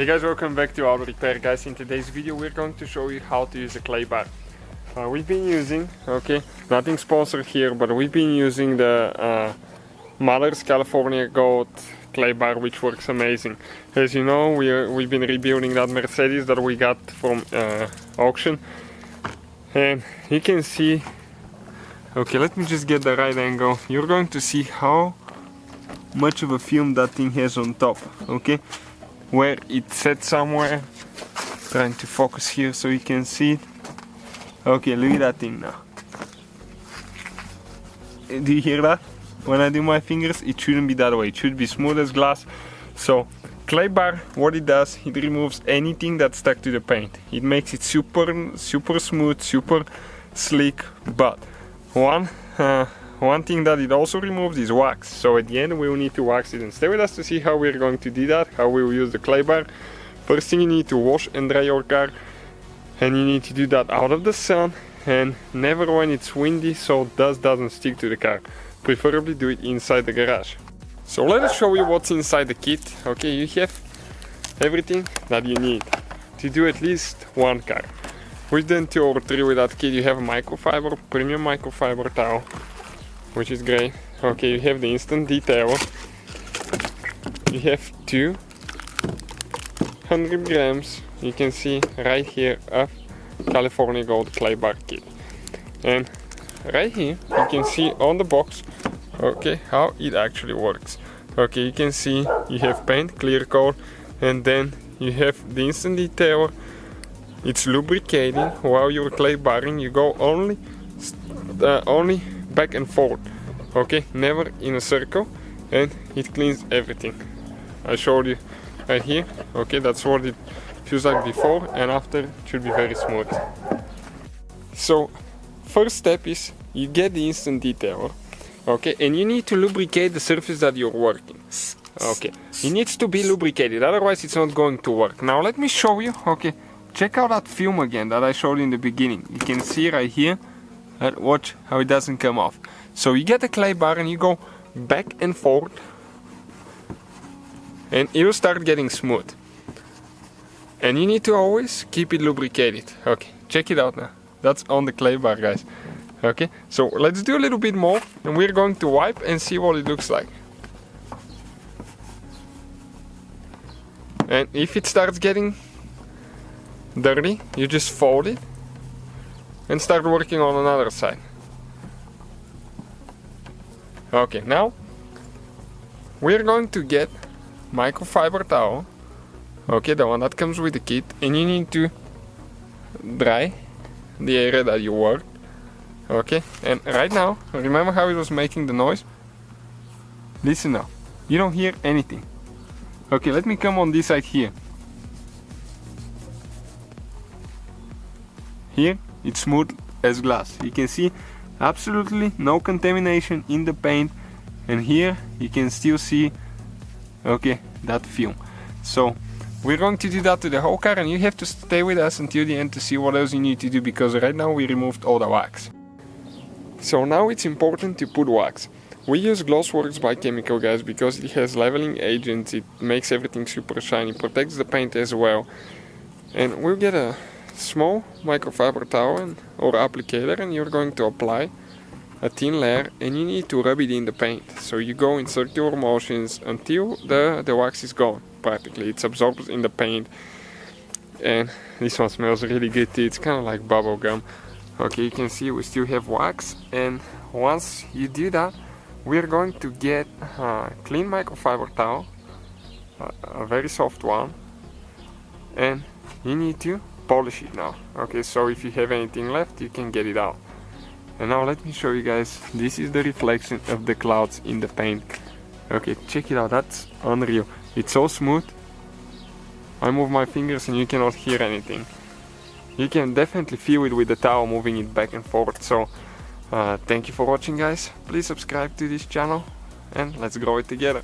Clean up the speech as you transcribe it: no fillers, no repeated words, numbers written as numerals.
Hey guys, welcome back to Auto Repair. Guys, in today's video we're going to show you how to use a clay bar. We've been using, nothing sponsored here, but we've been using the Mother's California Gold clay bar, which works amazing. As you know, we've been rebuilding that Mercedes that we got from auction, and you can see, let me just get the right angle. You're going to see how much of a film that thing has on top, where it's set somewhere. Trying to focus here so you can see it. Look at that thing now. Do you hear that? When I do my fingers, it shouldn't be that way. It should be smooth as glass. So clay bar, what it does, it removes anything that's stuck to the paint. It makes it super smooth, super sleek. But one thing that it also removes is wax. So at the end we will need to wax it, and stay with us to see how we're going to do that, how we will use the clay bar. First thing, you need to wash and dry your car, and you need to do that out of the sun and never when it's windy, so dust doesn't stick to the car. Preferably do it inside the garage. So let us show you what's inside the kit. You have everything that you need to do at least one car. We've done 2 or 3 with that kit. You have a microfiber, premium microfiber towel, which is great. You have the instant detailer. You have 200 grams, you can see right here, of California Gold clay bar kit. And right here you can see on the box how it actually works. You can see you have paint, clear coat, and then you have the instant detailer. It's lubricating while you're clay barring. You go only back and forth, never in a circle, and it cleans everything. I showed you right here. That's what it feels like before and after. It should be very smooth. So first step is you get the instant detailer, and you need to lubricate the surface that you're working. It needs to be lubricated, otherwise it's not going to work. Now let me show you. Check out that film again that I showed in the beginning. You can see right here, watch how it doesn't come off. So you get the clay bar and you go back and forth, and it will start getting smooth. And you need to always keep it lubricated. Check it out now. That's on the clay bar, guys. So let's do a little bit more, and we're going to wipe and see what it looks like. And if it starts getting dirty, you just fold it and start working on another side. Now we're going to get microfiber towel, the one that comes with the kit, and you need to dry the area that you worked. And right now, remember how it was making the noise? Listen now, you don't hear anything. Let me come on this side here. Here it's smooth as glass. You can see absolutely no contamination in the paint, and here you can still see that film. So we're going to do that to the whole car, and you have to stay with us until the end to see what else you need to do, because right now we removed all the wax. So now it's important to put wax. We use Glossworks by Chemical, guys, because it has leveling agents. It makes everything super shiny, protects the paint as well. And we'll get a small microfiber towel or applicator, and you're going to apply a thin layer, and you need to rub it in the paint. So you go in circular motions until the wax is gone. Practically, it's absorbed in the paint. And this one smells really good too. It's kind of like bubble gum. You can see we still have wax, and once you do that, we're going to get a clean microfiber towel, a very soft one, and you need to polish it now. So if you have anything left, you can get it out. And now let me show you guys. This is the reflection of the clouds in the paint. Check it out. That's unreal. It's so smooth. I move my fingers and you cannot hear anything. You can definitely feel it with the towel moving it back and forth. So thank you for watching, guys. Please subscribe to this channel, and let's grow it together.